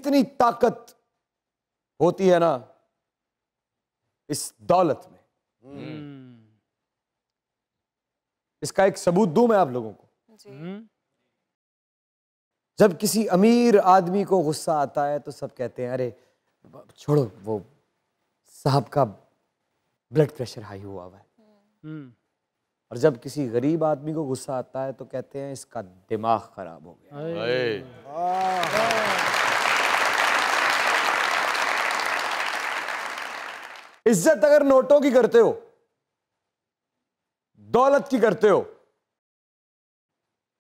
कितनी ताकत होती है ना इस दौलत में। इसका एक सबूत दूं मैं आप लोगों को। जब किसी अमीर आदमी को गुस्सा आता है तो सब कहते हैं अरे छोड़ो, वो साहब का ब्लड प्रेशर हाई हुआ है। और जब किसी गरीब आदमी को गुस्सा आता है तो कहते हैं इसका दिमाग खराब हो गया। इज्जत अगर नोटों की करते हो, दौलत की करते हो,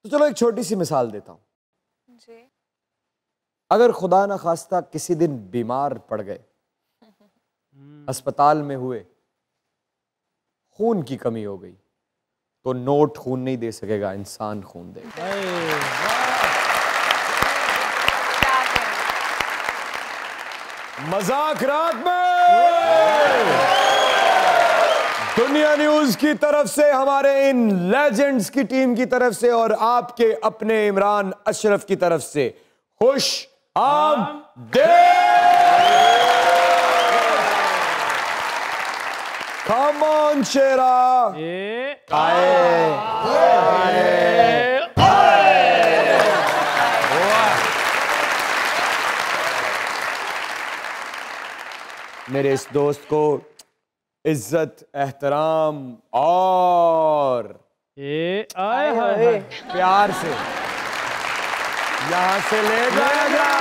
तो चलो एक छोटी सी मिसाल देता हूं। अगर खुदा ना खास्ता किसी दिन बीमार पड़ गए, अस्पताल में हुए, खून की कमी हो गई, तो नोट खून नहीं दे सकेगा, इंसान खून देगा। मजाक रात में दुनिया न्यूज की तरफ से, हमारे इन लेजेंड्स की टीम की तरफ से और आपके अपने इमरान अशरफ की तरफ से खुश आमदीद। कम ऑन शेरा, मेरे इस दोस्त को इज्जत, एहतराम और प्यार से यहां से ले जाएगा।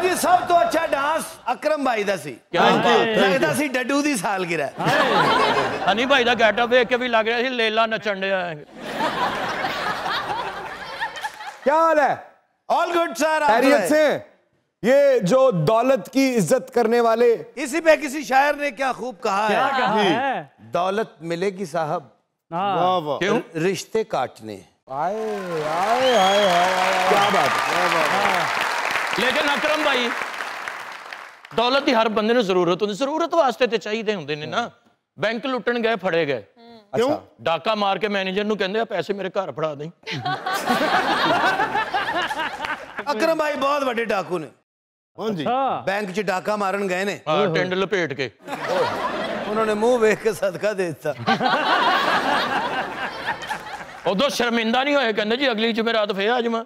जी सब तो अच्छा डांस अकरम भाई दा सी, लगदा सी डड्डू दी सालगिरह। हनी भाई दा गेटअप देख के भी लग रहा सी लेला नचन दिया। क्या हाल है? ऑल गुड सर, खैरियत से? ये जो दौलत की इज्जत करने वाले, इसी पे किसी शायर ने क्या खूब कहा है, दौलत मिलेगी साहब क्यों रिश्ते काटने। आए आए आए आए, क्या बात है। लेकिन अकरम भाई, दौलत की हर बंदे ने जरूरत होती, जरूरत वास्ते ते चाहिए होंदे ने ना। बैंक लुटन गए, फड़े गए, क्यों डाका मार के मैनेजर नु कहंदे पैसे मेरे घर फड़ा दें। अकरम भाई बहुत बड़े डाकू ने। हां जी, बैंक च डाका मारन गए ने, टिंड लपेट के उन्होंने मुंह देख के सदका दे दिता। उदो शर्मिंदा नहीं होए, कहंदे जी अगली जुमेरात फिर आ जावां।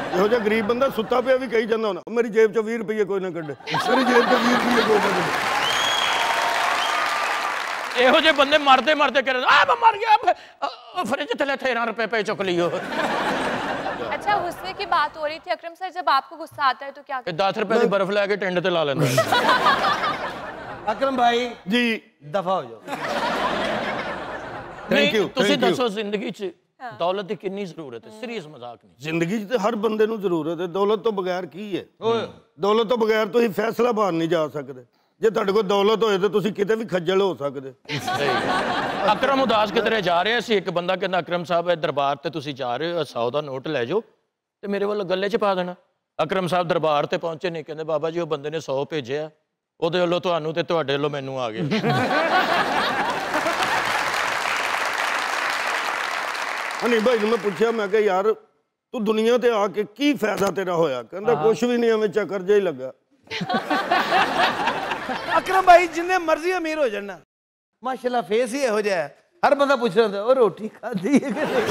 ਇਹੋ ਜਿਹਾ ਗਰੀਬ ਬੰਦਾ ਸੁੱਤਾ ਪਿਆ ਵੀ ਕਹੀ ਜਾਂਦਾ ਹੁਣ ਮੇਰੀ ਜੇਬ ਚੋਂ 20 ਰੁਪਏ ਕੋਈ ਨਾ ਕੱਢੇ, ਮੇਰੀ ਜੇਬ ਚੋਂ 20 ਰੁਪਏ ਕੋਈ ਨਾ ਕੱਢੇ। ਇਹੋ ਜਿਹੇ ਬੰਦੇ ਮਰਦੇ ਮਰਦੇ ਕਹਿੰਦੇ ਆ ਮੈਂ ਮਰ ਗਿਆ, फ्रिज थले 13 रुपए पे चुक लियो। अच्छा गुस्से की बात हो रही थी अकरम सर, जब आपको गुस्सा आता है तो क्या करते? 10 रुपए की बर्फ लेके टेंड ते ला लेंदा। अकरम भाई जी दफा हो जाओ। Thank you. ਤੁਸੀਂ ਦੱਸੋ ਜ਼ਿੰਦਗੀ 'ਚ दौलत की कितनी जरूरत है? सीरियस मजाक नहीं। जिंदगी च हर बंदे नूं जरूरत है, दौलत तो बगैर की है। दौलत तो बगैर तुसीं फैसला बाहर नहीं जा सकते। जे तुहाडे कोल दौलत होए तो तुसीं किते भी खज्जल हो सकते। अकरम उदास किधरे जा रहे सी, एक बंदा कहंदा अकरम साहब दरबार ते तुसीं जा रहे हो, 100 दा नोट ले जाओ ते मेरे वालों गले च पा देना। अकरम साहब दरबार ते पहुंचे नहीं, कहंदे बाबा जी वो बंदे ने 100 भेजे, ओदे वालों तुहानू ते तुहाडे वालों मैनू आ गए। हनी भाई ने मैं पूछा, मैं कहा यार तू दुनिया ते आके की फायदा तेरा होया? कहंदा कुछ भी नहीं, हमें चक्कर जिहा ही लगा। अकरम भाई जिन्ने मर्जी अमीर हो जाना, माशाल्लाह फेस ही हो जाए, हर बंदा पूछ रहा था, रोटी खाधी है कि नहीं?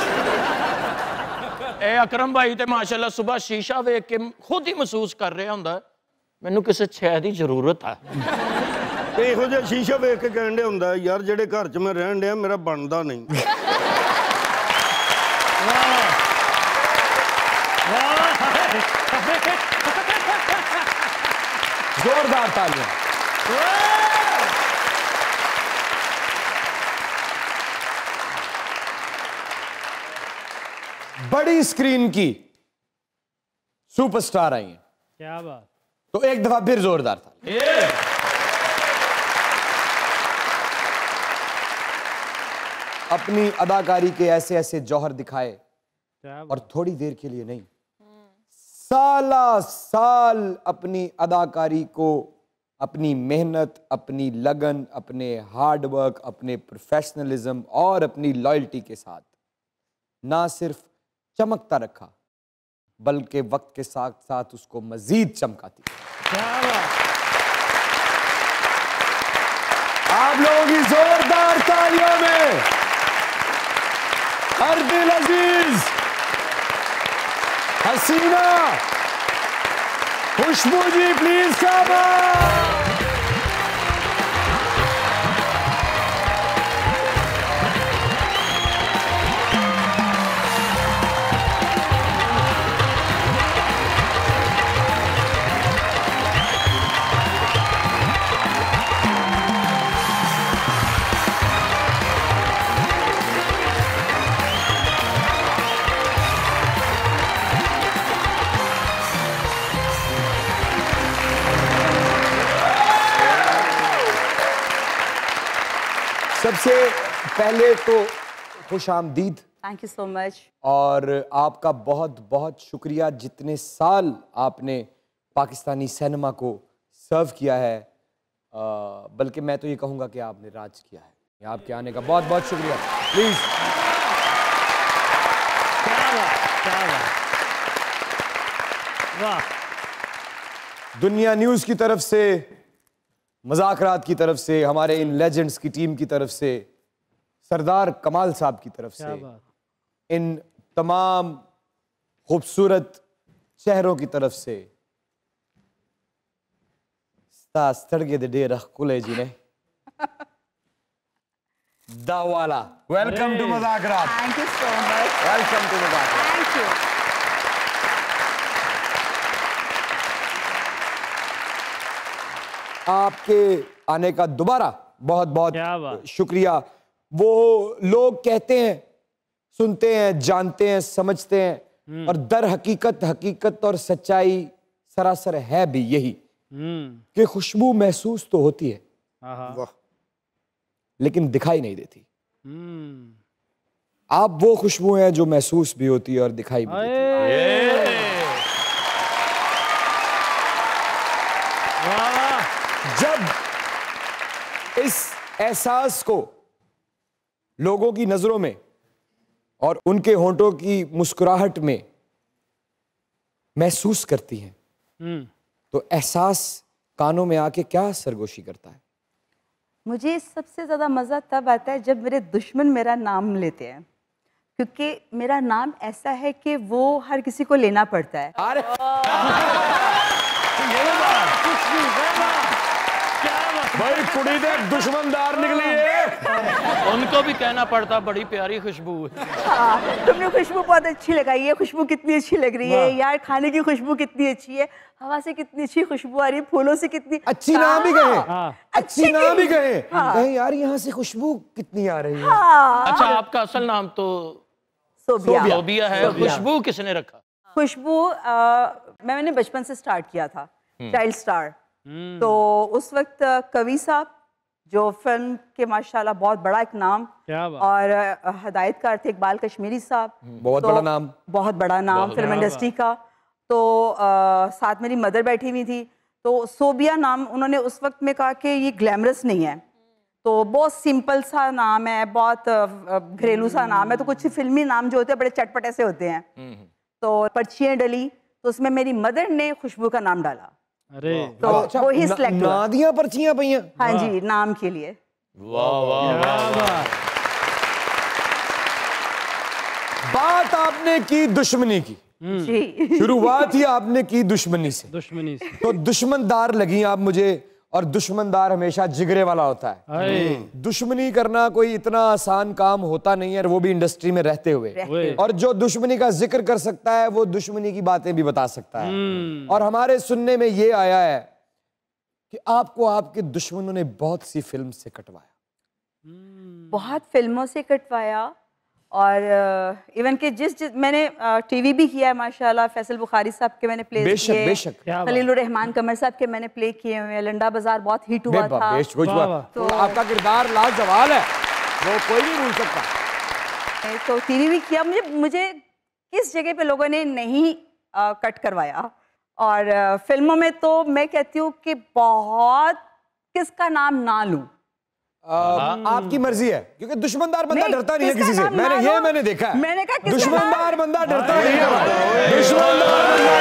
ए अकरम भाई ते माशाल्लाह सुबह शीशा वेख के खुद ही महसूस कर रहा हुंदा मैनू किसी शय दी जरूरत है। ते इहो जिहा शीशा वेख के कहण डे हुंदा यार जेड़े घर च मैं रहण डया मेरा बनदा नहीं। जोरदार तालियां। बड़ी स्क्रीन की सुपरस्टार आई हैं। क्या बात। तो एक दफा फिर जोरदार था। अपनी अदाकारी के ऐसे ऐसे जौहर दिखाए और थोड़ी देर के लिए नहीं, साला साल अपनी अदाकारी को, अपनी मेहनत, अपनी लगन, अपने हार्ड वर्क, अपने प्रोफेशनलिज्म और अपनी लॉयल्टी के साथ ना सिर्फ चमकता रखा बल्कि वक्त के साथ साथ उसको मजीद चमकाती। आप लोगों की जोरदार तालियों में अर्दिल अजीज, हसीना, खुशबू जी प्लीज कम। सबसे पहले तो खुश आमदीद। Thank you so much. और आपका बहुत बहुत शुक्रिया, जितने साल आपने पाकिस्तानी सिनेमा को सर्व किया है, बल्कि मैं तो ये कहूँगा कि आपने राज किया है। आपके आने का बहुत बहुत शुक्रिया। प्लीज। दुनिया न्यूज़ की तरफ से, मज़ाकरात की तरफ से, हमारे इन लेजेंड्स की टीम की तरफ से, सरदार कमाल साहब की तरफ से, इन तमाम खूबसूरत चेहरों की तरफ से, स्तास्तड़गे दे डेरा कुले जी ने दावाला। Welcome to Mazaakraat. Thank you so much. Welcome to Mazaakraat. Thank you. आपके आने का दोबारा बहुत बहुत शुक्रिया। वो लोग कहते हैं, सुनते हैं, जानते हैं, समझते हैं, और दर हकीकत, हकीकत और सच्चाई सरासर है भी यही कि खुशबू महसूस तो होती है लेकिन दिखाई नहीं देती। आप वो खुशबू हैं जो महसूस भी होती है और दिखाई भी देती है। जब इस एहसास को लोगों की नजरों में और उनके होंठों की मुस्कुराहट में महसूस करती हैं, तो एहसास कानों में आके क्या सरगोशी करता है? मुझे सबसे ज़्यादा मज़ा तब आता है जब मेरे दुश्मन मेरा नाम लेते हैं, क्योंकि मेरा नाम ऐसा है कि वो हर किसी को लेना पड़ता है। अरे भाई कुड़ी दे दुश्मनदार निकली है। उनको भी कहना पड़ता बड़ी प्यारी खुशबू है। हाँ, तुमने खुशबू बहुत अच्छी लगाई है, खुशबू कितनी अच्छी लग रही है यार, खाने की खुशबू कितनी अच्छी है, हवा से कितनी अच्छी खुशबू आ रही है, फूलों से कितनी अच्छी ना भी गए, अच्छी ना भी गए, कहीं यार यहाँ से खुशबू कितनी आ रही है। अच्छा, आपका असल नाम तो सोबिया है। खुशबू किसने रखा? खुशबू मैंने बचपन से स्टार्ट किया था, चाइल्ड स्टार। तो उस वक्त कवि साहब जो फिल्म के माशाल्लाह बहुत बड़ा एक नाम, और हदायतकार थे इकबाल कश्मीरी साहब, बहुत बड़ा नाम, बहुत बड़ा नाम फिल्म इंडस्ट्री का। तो साथ मेरी मदर बैठी हुई थी, तो सोबिया नाम उन्होंने उस वक्त में कहा कि ये ग्लैमरस नहीं है, तो बहुत सिंपल सा नाम है, बहुत घरेलू सा नाम है। तो कुछ फिल्मी नाम जो होते हैं बड़े चटपटे से होते हैं। तो पर्चियां डली, तो उसमें मेरी मदर ने खुशबू का नाम डाला। अरे तो वो ही सिलेक्ट हुआ। नादियां पर्चियां पईयां। हाँ जी, नाम के लिए। वाह वाह। बात आपने की दुश्मनी की, जी शुरुआत ही आपने की दुश्मनी से। दुश्मनी से तो दुश्मनदार लगी आप मुझे, और दुश्मनदार हमेशा जिगरे वाला होता है। दुश्मनी करना कोई इतना आसान काम होता नहीं है, वो भी इंडस्ट्री में रहते हुए। और जो दुश्मनी का जिक्र कर सकता है वो दुश्मनी की बातें भी बता सकता है। और हमारे सुनने में ये आया है कि आपको आपके दुश्मनों ने बहुत सी फिल्म से कटवाया। बहुत फिल्मों से कटवाया, और इवन कि जिस मैंने टीवी भी किया है माशाल्लाह। फैसल बुखारी साहब के मैंने प्ले किए, बेशक खलीलुर रहमान कमर साहब के मैंने प्ले किए हुए हैं। लंडा बाजार बहुत हिट हुआ था। तो आपका किरदार लाजवाब है, वो कोई नहीं भूल सकता। तो टीवी भी किया। मुझे किस जगह पे लोगों ने नहीं कट करवाया। और फिल्मों में तो मैं कहती हूँ कि बहुत किसका नाम ना लूं। आपकी मर्जी है, क्योंकि दुश्मनदार बंदा डरता नहीं है किसी से। मैंने देखा है। मैंने कहा दुश्मनदार बंदा डरता नहीं है। दुश्मनदार बंदा,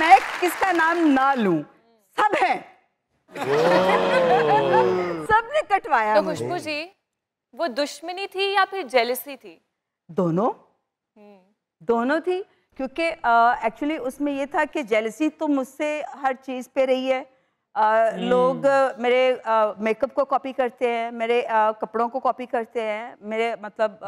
मैं किसका नाम ना लूं, सब हैं। सबने कटवाया। तो खुशबू जी, वो दुश्मनी थी या फिर जेलसी थी? दोनों थी, क्योंकि एक्चुअली उसमें ये था कि जेलसी तो मुझसे हर चीज़ पे रही है। लोग मेरे मेकअप को कॉपी करते हैं, मेरे कपड़ों को कॉपी करते हैं, मेरे मतलब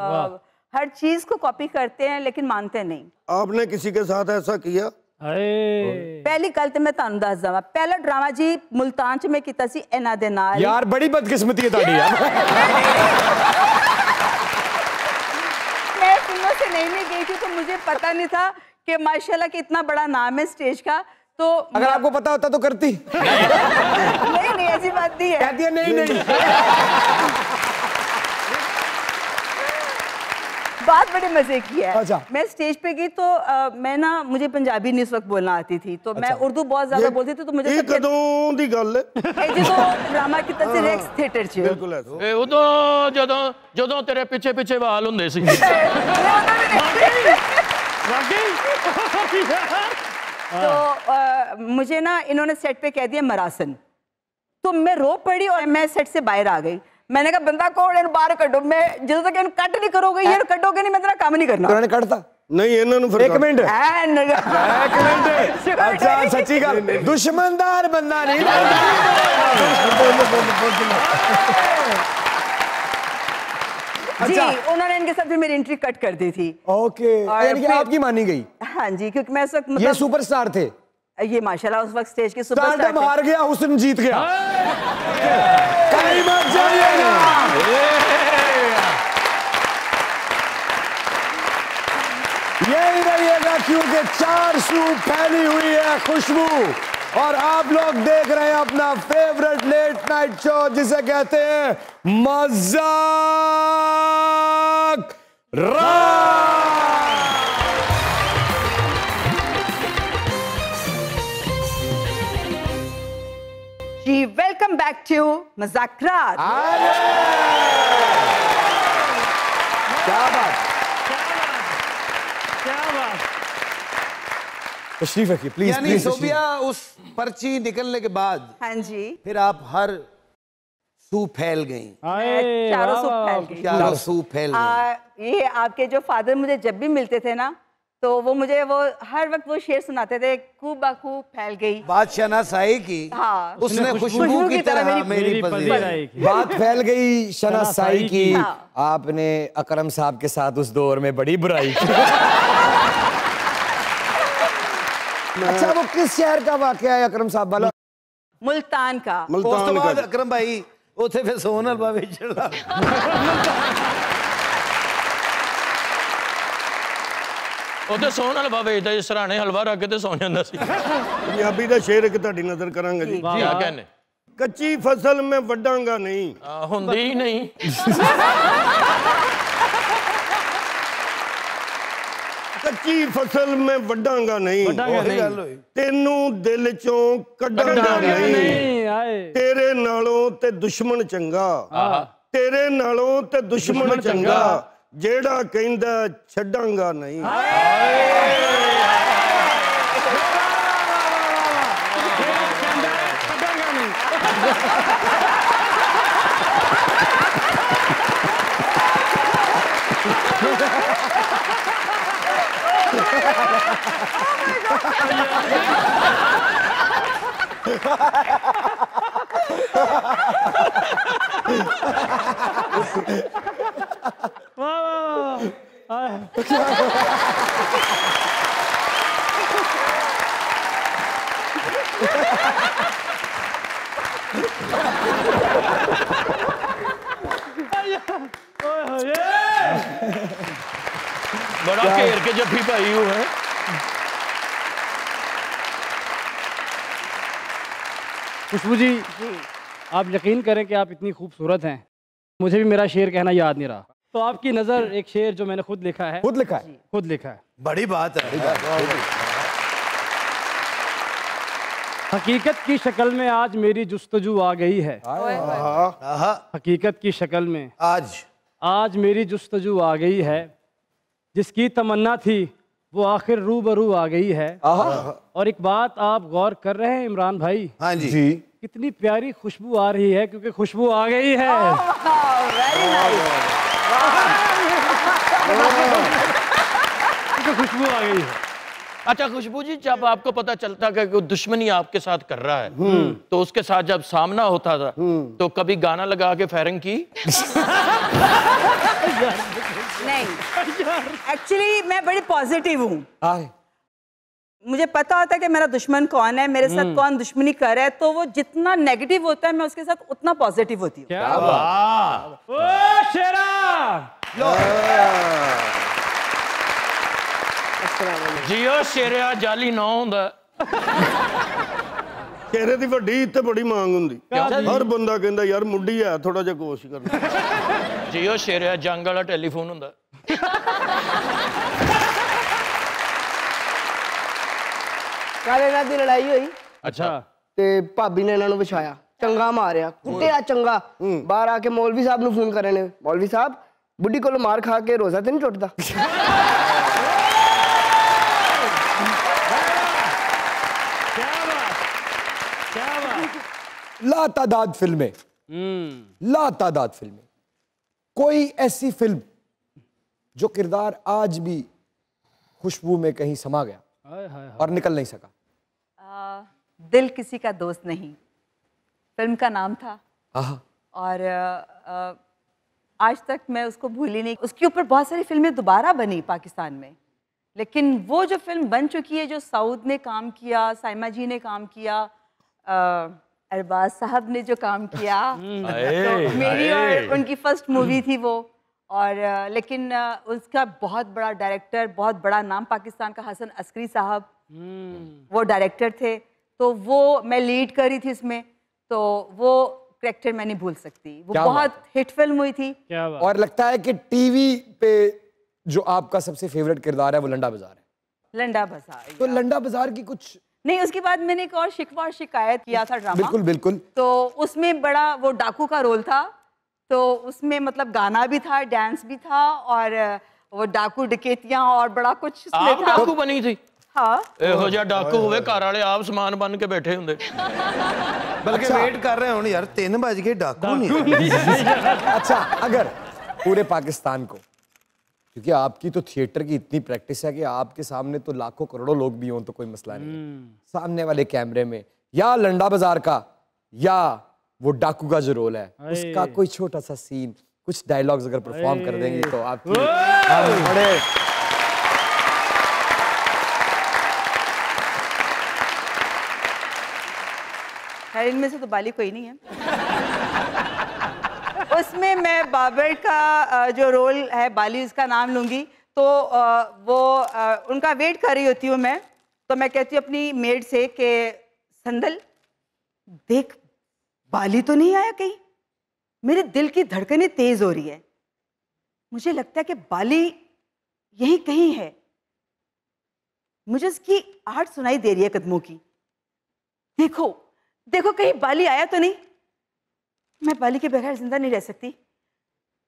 हर चीज़ को कॉपी करते हैं, लेकिन मानते नहीं। आपने किसी के साथ ऐसा किया? पहली गल तो मैं तुहानू दस दवां, पहला ड्रामा जी मुल्तान च मैं कीता सी इन्हां दे नाल। यार बड़ी बदकिस्मती है तुहाडी यार। मैं फिल्मों से नहीं गई थी, तो मुझे पता नहीं था कि माशाल्लाह कि इतना बड़ा नाम है स्टेज का। तो अगर आपको पता होता तो करती। नहीं ऐसी बात नहीं है। कहती है नहीं। बात बड़े मजे की है। अच्छा। मैं स्टेज पे गई तो मैं ना, मुझे पंजाबी नहीं उस वक्त बोलना आती थी, तो मैं उर्दू बहुत ज्यादा बोलती थी। तो मुझे ये कदों दी गल है? जो ड्रामा कीता सी रेक्स थिएटर च। बिल्कुल ऐसा। उदों ਜਦੋਂ तेरे ਪਿੱਛੇ ਪਿੱਛੇ ਵਾਲ ਹੁੰਦੇ ਸੀ। तो मुझे ना इन्होंने सेट पे कह दिया मरासन, तो मैं रो पड़ी और मैं सेट से बाहर आ गई। मैंने कहा बंदा कौन है, बाहर कटो। मैं जब तक इन कट नहीं करोगे, ये कटोगे नहीं, मैं तेरा काम नहीं करना। उन्होंने कटता नहीं, इन्होंने फिर एक मिनट। अच्छा सच्ची गल, दुश्मनदार बंदा नहीं। जी, उन्होंने इनके साथ भी मेरी एंट्री कट कर दी थी। ओके, यानी कि आपकी मानी गई। हाँ जी, क्योंकि मैं उस वक्त ये सुपरस्टार थे। ये माशाल्लाह उस वक्त स्टेज के सुपरस्टार थे। हार गया, हुस्न जीत गया। कहीं मत जाइएगा। यही रहिएगा, क्योंकि 4 सूप फैली हुई है खुशबू, और आप लोग देख रहे हैं अपना फेवरेट लेट नाइट शो, जिसे कहते हैं मजाक रात। जी, वेलकम बैक टू मजाक रात। क्या बात, तशरीफ रखिए प्लीज। यानी सोफिया, उस पर्ची निकलने के बाद हाँ जी, फिर आप हर सूप फैल गई। चारों सूप फैल गई। चारों सूप फैल गई। ये आपके जो फादर मुझे जब भी मिलते थे ना, तो वो मुझे वो हर वक्त वो शेर सुनाते थे, खूब बाखूब फैल गई। बात शनासाई की। हाँ, उसने खुशबू की तरह मेरी पसंद। बात फैल गई शनासाई की। हाँ। आपने अकरम साहब के साथ उस दौर में बड़ी बुराई की। अच्छा, वो किस शहर का वाकया है अकरम साहब वाला? मुल्तान का। उस तो बाद अकरम भाई उथे फिर सोन हलवा बेचण लग उते सोन हलवा बेचदा जी, सराणे हलवा रख के ते सौ ਜਾਂਦਾ ਸੀ। पंजाबी दा शेर एक ਤੁਹਾਡੀ नजर करांगा जी। क्या कहने? कच्ची फसल में वड्डांगा नहीं। ਹੁੰਦੀ ਹੀ नहीं। ਕੱਚੀ ਫਸਲ ਮੈਂ ਵੱਢਾਂਗਾ ਨਹੀਂ ਤੈਨੂੰ ਦਿਲ ਚੋਂ ਕੱਢਾਂਗਾ ਨਹੀਂ ਤੇਰੇ ਨਾਲੋਂ ਤੇ ਦੁਸ਼ਮਣ ਚੰਗਾ ਤੇਰੇ ਨਾਲੋਂ ਤੇ ਦੁਸ਼ਮਣ ਚੰਗਾ ਜਿਹੜਾ ਕਹਿੰਦਾ ਛੱਡਾਂਗਾ ਨਹੀਂ बड़ा घेर के जफ्फी भाई हुआ है। खुशबू जी आप यकीन करें कि आप इतनी खूबसूरत हैं, मुझे भी मेरा शेर कहना याद नहीं रहा, तो आपकी नज़र एक शेर जो मैंने खुद लिखा है। खुद लिखा है बड़ी बात है। हकीकत की शक्ल में आज मेरी जुस्तजू आ गई है। हकीकत की शक्ल में आज मेरी जुस्तजू आ गई है। जिसकी तमन्ना थी वो आखिर रूबरू आ गई है। और एक बात आप गौर कर रहे हैं इमरान भाई? हाँ जी। कितनी प्यारी खुशबू आ रही है, क्योंकि खुशबू आ गई है। खुशबू आ गई है। अच्छा खुशबू जी, जब आपको पता चलता कि कोई दुश्मनी आपके साथ कर रहा है तो उसके साथ जब सामना होता था तो कभी गाना लगा के फायरिंग की? नहीं, एक्चुअली मैं बड़ी पॉजिटिव हूँ। मुझे पता होता है कि मेरा दुश्मन कौन है, मेरे साथ कौन दुश्मनी कर रहा है, तो वो जितना नेगेटिव होता है मैं उसके साथ उतना पॉजिटिव होती हूँ। क्या बात! ओ शेरा! जियो शेरिया जाली ना होंदा। शेरे दी वड्डी ते बड़ी मांग हुंदी। हर बंदा कहंदा यार मुड्डी है, थोड़ा जिहा कोशिश करना। जियो शेरिया जंग वाला टेलीफोन हुंदा। कल इन्हां दी लड़ाई हुई। अच्छा। ते भाभी ने इन्हां नूं विछाया, चंगा मारिया, कुटिया चंगा। बाहर आके मौलवी साहब नूं फोन करे ने, मौलवी साहब बुढ़ी कोलों मार खा के रोजा ते नहीं टुटदा? लातादाद फिल्में, लातादाद फिल्में, कोई ऐसी फिल्म जो किरदार आज भी खुशबू में कहीं समा गया और निकल नहीं सका? दिल किसी का दोस्त नहीं फिल्म का नाम था। और आज तक मैं उसको भूली नहीं। उसके ऊपर बहुत सारी फिल्में दोबारा बनी पाकिस्तान में, लेकिन वो जो फिल्म बन चुकी है, जो सऊद ने काम किया, साइमा जी ने काम किया, अरबाज साहब ने जो काम किया, तो मेरी और उनकी फर्स्ट मूवी थी वो। और लेकिन उसका बहुत बड़ा डायरेक्टर, बहुत बड़ा नाम पाकिस्तान का, हसन अस्करी साहब वो डायरेक्टर थे, तो वो मैं लीड कर रही थी इसमें, तो वो कैरेक्टर मैं नहीं भूल सकती। वो बहुत हिट फिल्म हुई थी। और लगता है कि टीवी पे जो आपका सबसे फेवरेट किरदार है वो लंडा बाजार है। लंडा बाजार। तो लंडा बाजार की कुछ नहीं, उसके बाद मैंने एक और शिकवा और शिकायत किया था ड्रामा। बिल्कुल बिल्कुल। तो उसमें बड़ा वो डाकू का रोल था, तो उसमें मतलब गाना भी था, डांस भी था, और वो डाकू डकैतियां और बड़ा कुछ उसमें आप था। डाकू बनी थी? हाँ। ਇਹੋ ਜਿਹਾ डाकू ਹੋਵੇ ਘਰ ਵਾਲੇ ਆਪ ਸਮਾਨ ਬਣ ਕੇ ਬੈਠੇ ਹੁੰਦੇ। बल्कि वेट कर रहे हो यार, 3 बज गए, डाकू नहीं। अच्छा, अगर पूरे पाकिस्तान को, क्योंकि आपकी तो थिएटर की इतनी प्रैक्टिस है कि आपके सामने तो लाखों करोड़ों लोग भी हों तो कोई मसला नहीं है, सामने वाले कैमरे में या लंडा बाजार का या वो डाकू का जो रोल है उसका कोई छोटा सा सीन, कुछ डायलॉग्स अगर परफॉर्म कर देंगी तो आपकी बड़े इनमें से तो बाली कोई नहीं है। उसमें मैं बाबर का जो रोल है, बाली उसका नाम लूंगी, तो वो उनका वेट कर रही होती हूँ मैं, तो मैं कहती हूँ अपनी मेड से कि संदल देख बाली तो नहीं आया कहीं, मेरे दिल की धड़कनें तेज हो रही है, मुझे लगता है कि बाली यहीं कहीं है, मुझे उसकी आहट सुनाई दे रही है कदमों की। देखो देखो कहीं बाली आया तो नहीं। मैं बाली के बगैर जिंदा नहीं रह सकती।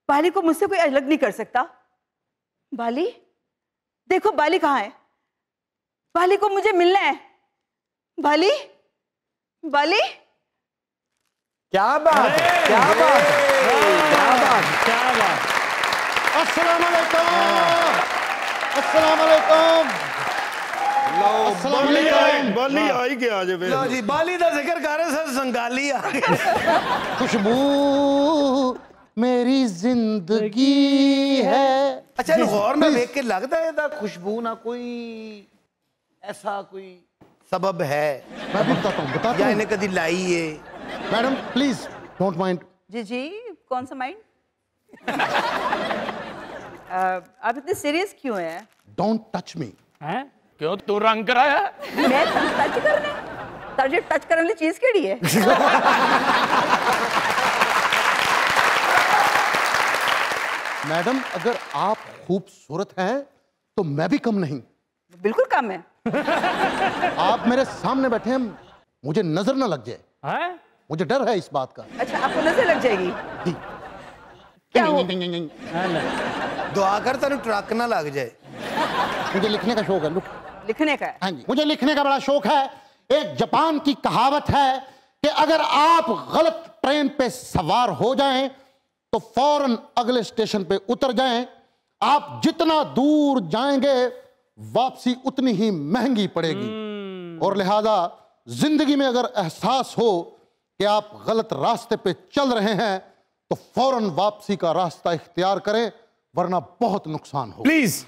बाली को मुझसे कोई अलग नहीं कर सकता। बाली, देखो बाली कहाँ है? बाली को मुझे मिलना है। बाली, बाली। क्या बात है, क्या बात है, क्या बात, क्या बात। अस्सलाम वालेकुम, अस्सलाम वालेकुम। बाली आई के आज वे लो जी बाली दा जिक्र कर रहे सर संगाली आ गई। खुशबू मेरी जिंदगी है। अच्छा गौर में देख के लगता है दा खुशबू ना कोई ऐसा कोई सबब है। मैं भी बताता हूँ, बताता या हूँ। इन्हें कभी लाई है। Madam please don't mind. जी जी, कौन सा माइंड? आप इतने सीरियस क्यों हैं? Don't touch me. हैं? क्यों तू रंग कराया? मैं टच करने? तुझे टच करने वाली चीज केड़ी है? मैडम अगर आप खूबसूरत हैं तो मैं भी कम नहीं। बिल्कुल कम है। आप मेरे सामने बैठे हैं, मुझे नजर ना लग जाए। हैं? मुझे डर है इस बात का। अच्छा आपको नजर लग जाएगी? जी। क्या हो? दुआ कर तेन ट्रक ना लग जाए। मुझे लिखने का शौक है। लुक, लिखने का है? हाँ जी, मुझे लिखने का बड़ा शौक है। एक जापान की कहावत है कि अगर आप गलत ट्रेन पे सवार हो जाएं तो फौरन अगले स्टेशन पे उतर जाएं। आप जितना दूर जाएंगे वापसी उतनी ही महंगी पड़ेगी। और लिहाजा जिंदगी में अगर एहसास हो कि आप गलत रास्ते पे चल रहे हैं तो फौरन वापसी का रास्ता इख्तियार करें, वरना बहुत नुकसान हो। प्लीज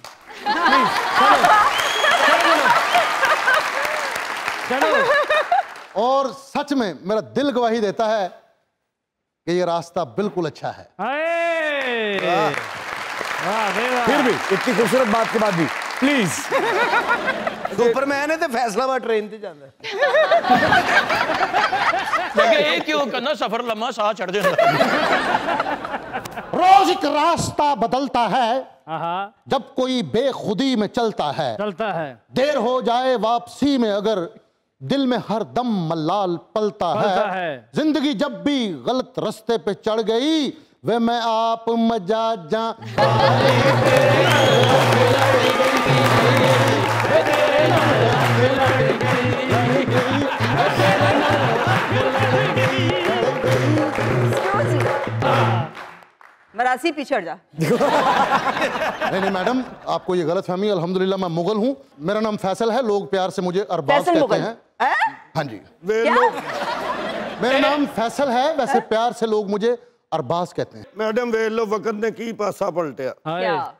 और सच में मेरा दिल गवाही देता है कि ये रास्ता बिल्कुल अच्छा है। फिर भी इतनी खूबसूरत बात के बाद भी प्लीज। सुपरमैन है तो फैसलाबाद ट्रेन से जाता है। ये क्यों करना सफर लम्बा साह चढ़ जाता। रोज एक रास्ता बदलता है जब कोई बेखुदी में चलता है। देर हो जाए वापसी में अगर दिल में हर दम मलाल पलता है। जिंदगी जब भी गलत रास्ते पे चढ़ गई वे मैं आप मजा जा। मरासी पिछड़ जा। नहीं मैडम, आपको ये गलत फहमी। अल्हम्दुलिल्लाह मैं मुगल हूँ। मेरा नाम फैसल है, लोग प्यार से मुझे अरबाज कहते हैं। हाँ जी, मेरा नाम फैसल है, वैसे प्यार से लोग मुझे अरबाज कहते हैं। मैडम वे लो वक्त ने की पासा पलटिया।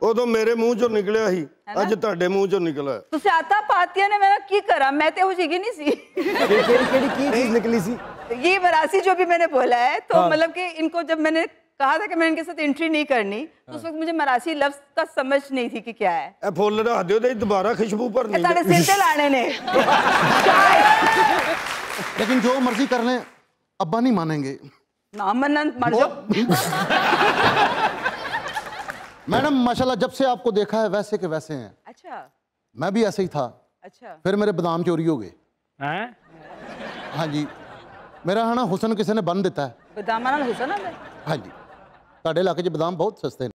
उदो मेरे मुंह चो निकलिया ही, अज तुहाडे मुंह चो निकला। तुसे आता पातिया ने मेरा की करा? मैं तो हो सीगी नहीं सी। केड़ी की चीज निकली सी? ये मरासी जो भी मैंने बोला है तो मतलब कि इनको जब मैंने कहा था कि मैं इनके साथ एंट्री नहीं करनी तो उस वक्त मुझे मरासी लफ्ज का समझ नहीं थी कि क्या है। ए फुल रख दियो ते दोबारा खुशबू भरनी। तारे सिर ते लाने ने। लेकिन जो मर्जी कर लें अब्बा नहीं मानेंगे। ना मनन मर जाओ। मैडम माशाल्लाह जब से आपको देखा है वैसे के वैसे हैं। अच्छा, मैं भी ऐसे ही था। अच्छा, फिर मेरे बादाम चोरी हो गए। हाँ जी, मेरा है ना हुसन किसी ने बन देता है। बादाम नाल हुसन है? हाँ जी, ताड़े इलाके बादाम बहुत सस्ते हैं।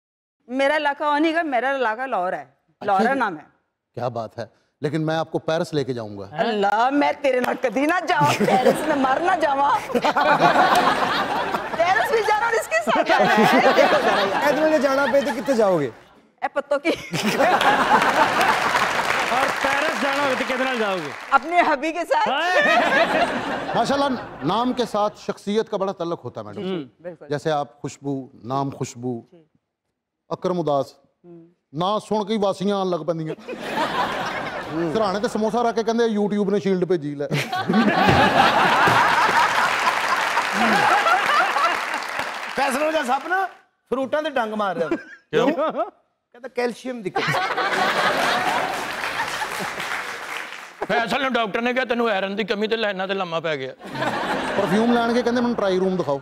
मेरा इलाका वही का, मेरा इलाका लाहौर है। लाहौर नाम है। क्या बात है, लेकिन मैं आपको पेरिस लेके जाऊंगा। अल्लाह, मैं तेरे नाल कदी ना जाऊं। पेरिस में मर ना जावा। पेरिस भी जाना और इसके साथ जाना है। देखो जरा यार, तुम्हें जाना पे तो कितने जाओगे? ए पत्तों की। और पेरिस जाना हो तो कितने जाओगे? अपने हबी के साथ। माशाल्लाह नाम के साथ शख्सियत का बड़ा तल्लुक होता है मैडम। जैसे आप खुशबू, नाम खुशबू, अकरम उदास ना सुन के वासियां आन लग पैंदियां। सराहने ते समोसा रख के कहंदे यूट्यूब ने शील्ड भेजी लै। फैसलों का सपना फ्रूटां ते डंग मार रहा। क्यों? कहता कैल्शियम दी कमी। फैसल ने डॉक्टर ने कहा तेनू आयरन की कमी ते लाइना ते लम्मा पै गया। परफ्यूम लैन के कहंदे मैनूं ट्राई रूम दिखाओ।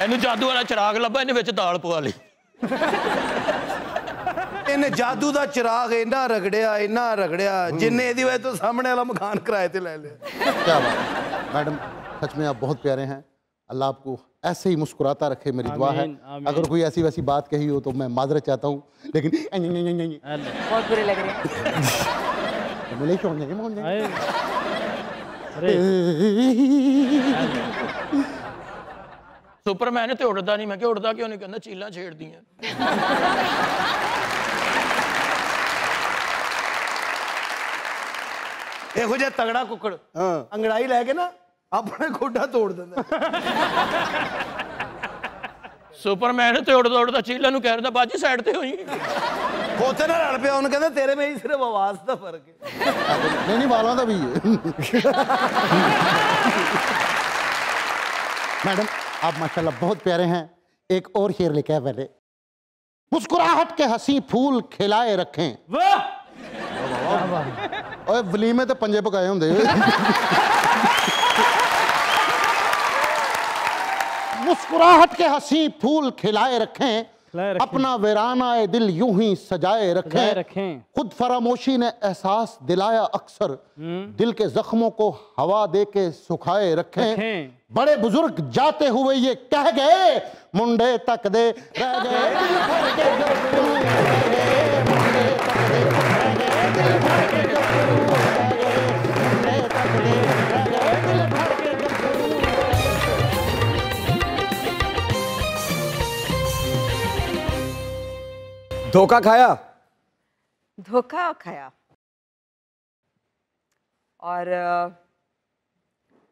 इन्हू जादू वाला चिराग लभा, इन्हें विच दाल पवा ली। इन्हें जादू का चिराग इन्ना रगड़िया जिन्ने इहदी वजह तो सामने वाला मकान किराए ते ले लिया। क्या बात, मैडम सच में आप बहुत प्यारे हैं। अल्लाह आपको ऐसे ही मुस्कुराता रखे, मेरी दुआ है। अगर कोई ऐसी वैसी बात कही हो तो मैं माजरत चाहता हूँ, लेकिन बहुत बुरे लग रहे हैं। सुपरमैन तो उड़ता नहीं, मैं क्या उड़ता क्यों नहीं, कहना चीलां छेड़ दियां। ਇਹੋ ਜਿਹਾ ਤਗੜਾ ਕੁੱਕੜ ਅੰਗੜਾਈ ਲੈ ਕੇ ਨਾ ਆਪਣੇ ਖੋਡਾ ਤੋੜ ਦਿੰਦਾ। ਸੁਪਰਮੈਨ ਤੇ ਉੜਦਾ ਉੜਦਾ ਚੀਲਾ ਨੂੰ ਕਹਿ ਰਿਹਾ ਬਾਜੀ ਸਾਈਡ ਤੇ ਹੋਈ। ਖੋਤੇ ਨਾਲ ਰਲ ਪਿਆ, ਉਹਨੂੰ ਕਹਿੰਦਾ ਤੇਰੇ ਮੇਂ ਸਿਰਫ ਆਵਾਜ਼ ਦਾ ਫਰਕ ਹੈ। नहीं वालों का भी है। मैडम आप माशाल्लाह बहुत प्यारे हैं। एक और शेर लेके आए पहले। मुस्कुराहट के हंसी फूल खिलाए रखें। ओए वलीमे तो पंजे पकाए होंगे। मुस्कुराहट के हंसी फूल खिलाए रखें, अपना वीराना दिल यूं ही सजाए रखें। खुद फरामोशी ने एहसास दिलाया अक्सर, दिल के जख्मों को हवा दे के सुखाए रखें। बड़े बुजुर्ग जाते हुए ये कह गए, मुंडे तक दे रह गए। धोखा खाया? धोखा खाया, और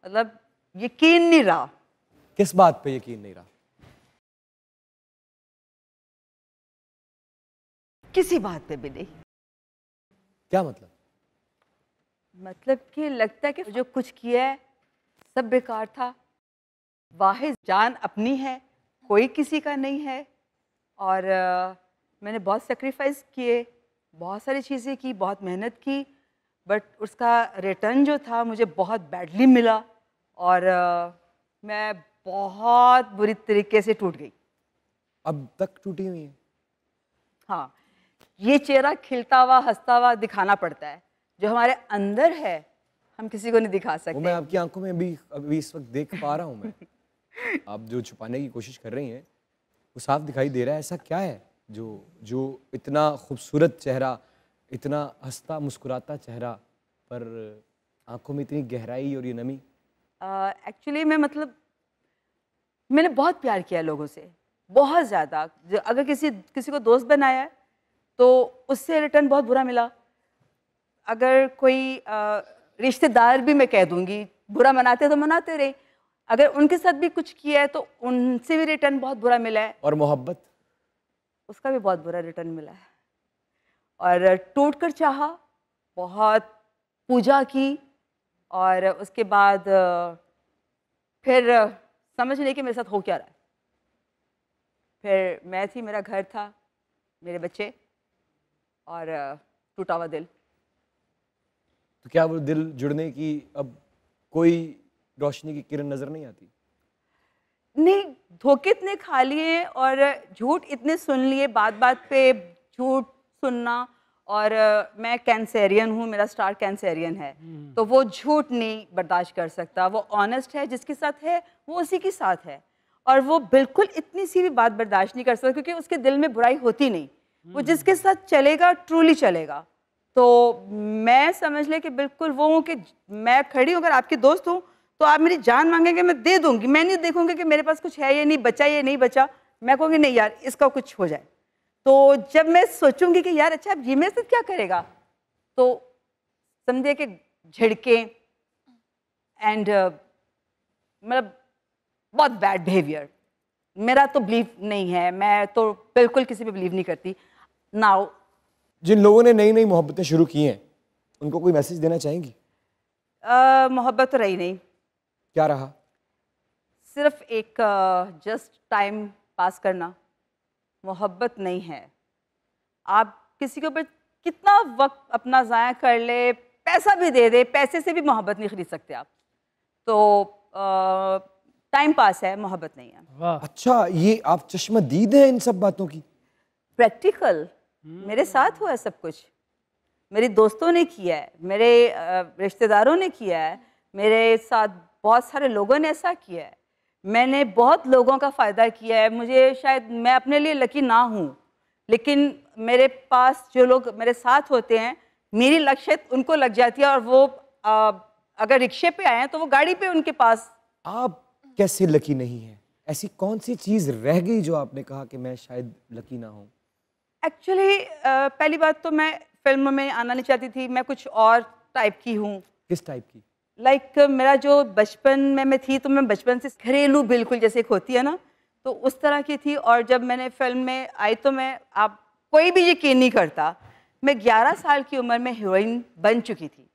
मतलब यकीन नहीं रहा। किस बात पे यकीन नहीं रहा? किसी बात पे भी नहीं। क्या मतलब? मतलब कि लगता है कि जो कुछ किया है सब बेकार था। वाहिद जान अपनी है, कोई किसी का नहीं है। और मैंने बहुत सेक्रीफाइस किए, बहुत सारी चीज़ें की, बहुत मेहनत की, बट उसका रिटर्न जो था मुझे बहुत बैडली मिला, और मैं बहुत बुरी तरीके से टूट गई। अब तक टूटी हुई है? हाँ, ये चेहरा खिलता हुआ हंसता हुआ दिखाना पड़ता है, जो हमारे अंदर है हम किसी को नहीं दिखा सकते। मैं आपकी आंखों में अभी इस वक्त देख पा रहा हूँ मैं। आप जो छुपाने की कोशिश कर रही हैं वो साफ दिखाई दे रहा है। ऐसा क्या है जो इतना खूबसूरत चेहरा, इतना हंसता मुस्कुराता चेहरा, पर आंखों में इतनी गहराई और ये नमी? एक्चुअली मैंने बहुत प्यार किया लोगों से, बहुत ज़्यादा। अगर किसी को दोस्त बनाया है तो उससे रिटर्न बहुत बुरा मिला। अगर कोई रिश्तेदार भी मैं कह दूंगी, बुरा मनाते तो मनाते रहे, अगर उनके साथ भी कुछ किया है तो उनसे भी रिटर्न बहुत बुरा मिला है। और मोहब्बत? उसका भी बहुत बुरा रिटर्न मिला है। और टूट कर चाहा, बहुत पूजा की, और उसके बाद फिर समझ नहीं कि मेरे साथ हो क्या रहा है। फिर मैं थी, मेरा घर था, मेरे बच्चे, और टूटा हुआ दिल। तो क्या वो दिल जुड़ने की अब कोई रोशनी की किरण नजर नहीं आती? नहीं, धोखे इतने खा लिए और झूठ इतने सुन लिए, बात बात पे झूठ सुनना। और मैं कैंसेरियन हूँ, मेरा स्टार कैंसेरियन है, तो वो झूठ नहीं बर्दाश्त कर सकता। वो ऑनेस्ट है, जिसके साथ है वो उसी के साथ है, और वो बिल्कुल इतनी सी भी बात बर्दाश्त नहीं कर सकता, क्योंकि उसके दिल में बुराई होती नहीं। वो जिसके साथ चलेगा ट्रूली चलेगा। तो मैं समझ ले कि बिल्कुल वो हूँ कि मैं खड़ी हूँ, अगर आपकी दोस्त हूँ तो आप मेरी जान मांगेंगे, मैं दे दूंगी। मैं नहीं देखूंगी कि मेरे पास कुछ है या नहीं, बचा या नहीं बचा। मैं कहूँगी नहीं यार, इसका कुछ हो जाए। तो जब मैं सोचूंगी कि यार अच्छा अब ये मेरे साथ क्या करेगा, तो समझिए कि झिड़के एंड मतलब बहुत बैड बिहेवियर। मेरा तो बिलीव नहीं है, मैं तो बिल्कुल किसी पे बिलीव नहीं करती। नाउ जिन लोगों ने नई नई मोहब्बतें शुरू की हैं उनको कोई मैसेज देना चाहेंगी? मोहब्बत तो रही नहीं। क्या रहा? सिर्फ एक जस्ट टाइम पास करना, मोहब्बत नहीं है। आप किसी के ऊपर कितना वक्त अपना ज़ाया कर ले, पैसा भी दे दे, पैसे से भी मोहब्बत नहीं खरीद सकते आप। तो टाइम पास है, मोहब्बत नहीं है। अच्छा, ये आप चश्मदीद हैं इन सब बातों की? प्रैक्टिकल मेरे साथ हुआ है सब कुछ। मेरे दोस्तों ने किया है, मेरे रिश्तेदारों ने किया है, मेरे साथ बहुत सारे लोगों ने ऐसा किया है। मैंने बहुत लोगों का फ़ायदा किया है। मुझे शायद मैं अपने लिए लकी ना हूँ, लेकिन मेरे पास जो लोग मेरे साथ होते हैं, मेरी लक्षित उनको लग जाती है और वो अगर रिक्शे पे आए हैं तो वो गाड़ी पे उनके पास। आप कैसे लकी नहीं हैं? ऐसी कौन सी चीज़ रह गई जो आपने कहा कि मैं शायद लकी ना हूँ? एक्चुअली पहली बात तो मैं फिल्म में आना नहीं चाहती थी, मैं कुछ और टाइप की हूँ। किस टाइप की? लाइक मेरा जो बचपन में मैं थी, तो मैं बचपन से घरेलू बिल्कुल जैसे एक होती है ना, तो उस तरह की थी। और जब मैंने फिल्म में आई तो मैं, आप कोई भी यकीन नहीं करता, मैं 11 साल की उम्र में हीरोइन बन चुकी थी।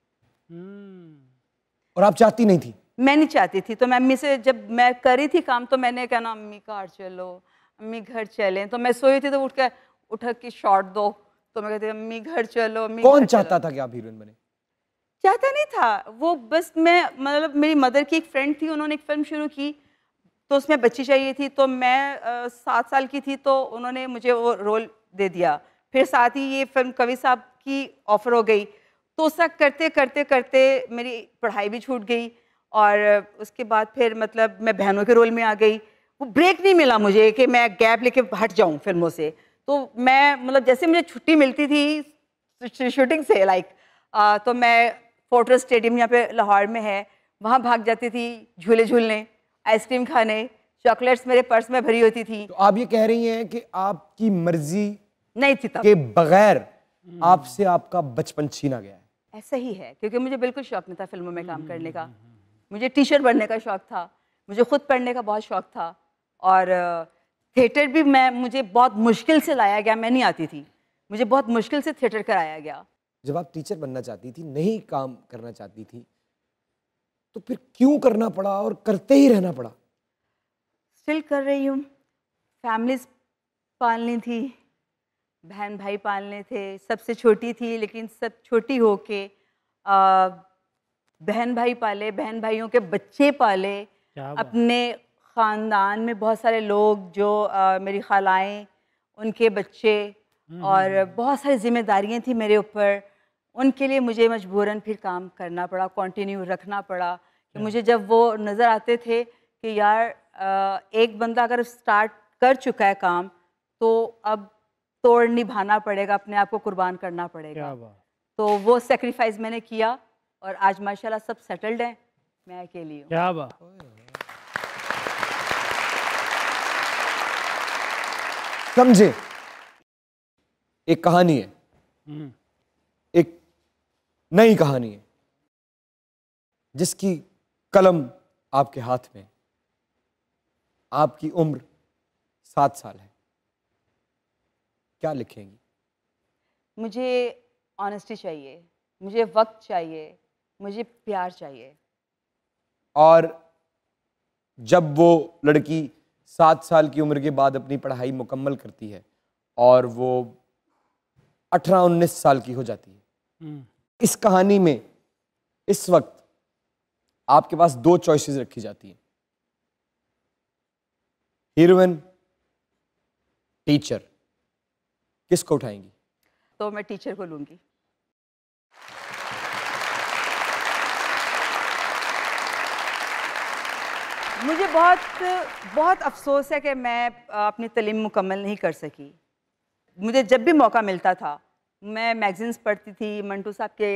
और आप चाहती नहीं थी? मैं नहीं चाहती थी। तो मैं अम्मी से जब मैं कर रही थी काम, तो मैंने कहा ना अम्मी घर चलो, अम्मी घर चलें। तो मैं सोई थी तो उठ के शॉट दो, तो मैं कहती अम्मी घर चलो, अम्मी। कौन चाहता था कि आप हीरोइन बने? चाहता नहीं था वो, बस मैं, मतलब मेरी मदर की एक फ्रेंड थी, उन्होंने एक फिल्म शुरू की, तो उसमें बच्ची चाहिए थी। तो मैं 7 साल की थी, तो उन्होंने मुझे वो रोल दे दिया। फिर साथ ही ये फिल्म कवि साहब की ऑफर हो गई, तो उसका करते करते करते मेरी पढ़ाई भी छूट गई। और उसके बाद फिर मतलब मैं बहनों के रोल में आ गई। वो ब्रेक नहीं मिला मुझे कि मैं गैप लेके हट जाऊँ फिल्मों से। तो मैं मतलब जैसे मुझे छुट्टी मिलती थी शूटिंग से, तो मैं फोर्ट्रेस स्टेडियम यहाँ पे लाहौर में है, वहाँ भाग जाती थी झूले झूलने, आइसक्रीम खाने, चॉकलेट्स मेरे पर्स में भरी होती थी। तो आप ये कह रही हैं कि आपकी मर्जी नहीं थी तब के बगैर आपसे आपका बचपन छीना गया है? ऐसा ही है, क्योंकि मुझे बिल्कुल शौक नहीं था फिल्मों में काम करने का। मुझे टीचर बनने का शौक था, मुझे खुद पढ़ने का बहुत शौक था। और थिएटर भी मुझे बहुत मुश्किल से लाया गया, मैं नहीं आती थी, मुझे बहुत मुश्किल से थिएटर कराया गया। जब आप टीचर बनना चाहती थी, नहीं काम करना चाहती थी, तो फिर क्यों करना पड़ा और करते ही रहना पड़ा? स्टिल कर रही हूँ। फैमिलीज पालनी थी, बहन भाई पालने थे। सबसे छोटी थी, लेकिन सब छोटी होके बहन भाई पाले, बहन भाइयों के बच्चे पाले। अपने ख़ानदान में बहुत सारे लोग जो मेरी खालाएँ, उनके बच्चे, और बहुत सारी जिम्मेदारियां थी मेरे ऊपर। उनके लिए मुझे मजबूरन फिर काम करना पड़ा, कंटिन्यू रखना पड़ा। कि मुझे जब वो नज़र आते थे कि यार एक बंदा अगर स्टार्ट कर चुका है काम, तो अब तोड़ निभाना पड़ेगा, अपने आप को कुर्बान करना पड़ेगा। तो वो सेक्रीफाइस मैंने किया, और आज माशाल्लाह सब सेटल्ड हैं, मैं अकेली हूँ। क्या बात। समझे, एक कहानी है, एक नई कहानी है, जिसकी कलम आपके हाथ में। आपकी उम्र 7 साल है, क्या लिखेंगी? मुझे ऑनेस्टी चाहिए, मुझे वक्त चाहिए, मुझे प्यार चाहिए। और जब वो लड़की 7 साल की उम्र के बाद अपनी पढ़ाई मुकम्मल करती है और वो 18-19 साल की हो जाती है, इस कहानी में इस वक्त आपके पास 2 चॉइसेस रखी जाती हैं, हीरोइन, टीचर, किसको उठाएंगी? तो मैं टीचर को लूंगी। मुझे बहुत अफसोस है कि मैं अपनी तालीम मुकम्मल नहीं कर सकी। मुझे जब भी मौका मिलता था, मैं मैगजीन्स पढ़ती थी, मंटू साहब के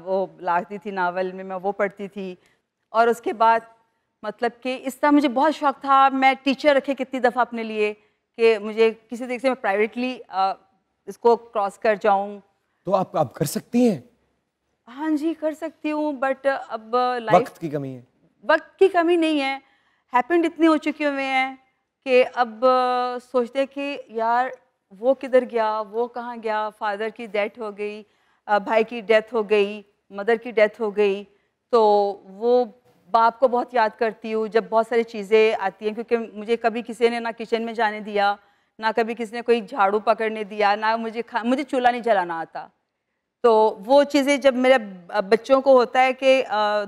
वो लाती थी नावल में, मैं वो पढ़ती थी। और उसके बाद मतलब कि इस तरह मुझे बहुत शौक था, मैं टीचर रखे कितनी दफ़ा अपने लिए कि मुझे किसी तरीके से मैं प्राइवेटली इसको क्रॉस कर जाऊं। तो आप कर सकती हैं? हाँ जी, कर सकती हूँ, बट अब वक्त की कमी है। वक्त की कमी नहीं है, हैपेंड इतने हो चुके हुए हैं कि अब सोचते हैं कि यार वो किधर गया, वो कहाँ गया। फादर की डेथ हो गई, भाई की डेथ हो गई, मदर की डेथ हो गई, तो वो बाप को बहुत याद करती हूँ जब बहुत सारी चीज़ें आती हैं, क्योंकि मुझे कभी किसी ने ना किचन में जाने दिया, ना कभी किसी ने कोई झाड़ू पकड़ने दिया, ना मुझे चूल्हा नहीं जलाना आता। तो वो चीज़ें जब मेरे बच्चों को होता है कि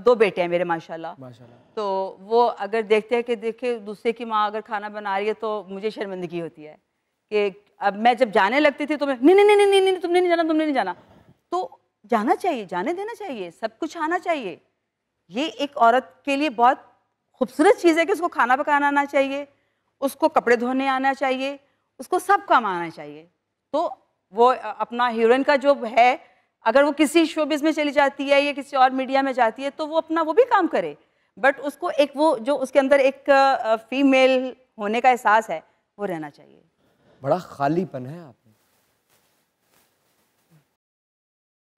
2 बेटे हैं मेरे माशाल्लाह, तो वो अगर देखते हैं कि देखे दूसरे की माँ अगर खाना बना रही है, तो मुझे शर्मिंदगी होती है कि अब मैं जब जाने लगती थी तो मैं नहीं नहीं नहीं नहीं नहीं तुमने नहीं जाना, तुमने नहीं जाना। तो जाना चाहिए, जाने देना चाहिए, सब कुछ आना चाहिए। ये एक औरत के लिए बहुत खूबसूरत चीज़ है कि उसको खाना पकाना आना चाहिए, उसको कपड़े धोने आना चाहिए, उसको सब काम आना चाहिए। तो वो अपना हीरोइन का जो है, अगर वो किसी शोबिज़ में चली जाती है या किसी और मीडिया में जाती है तो वो अपना वो भी काम करे, बट उसको एक वो जो उसके अंदर एक फीमेल होने का एहसास है वो रहना चाहिए। बड़ा खालीपन है आप में।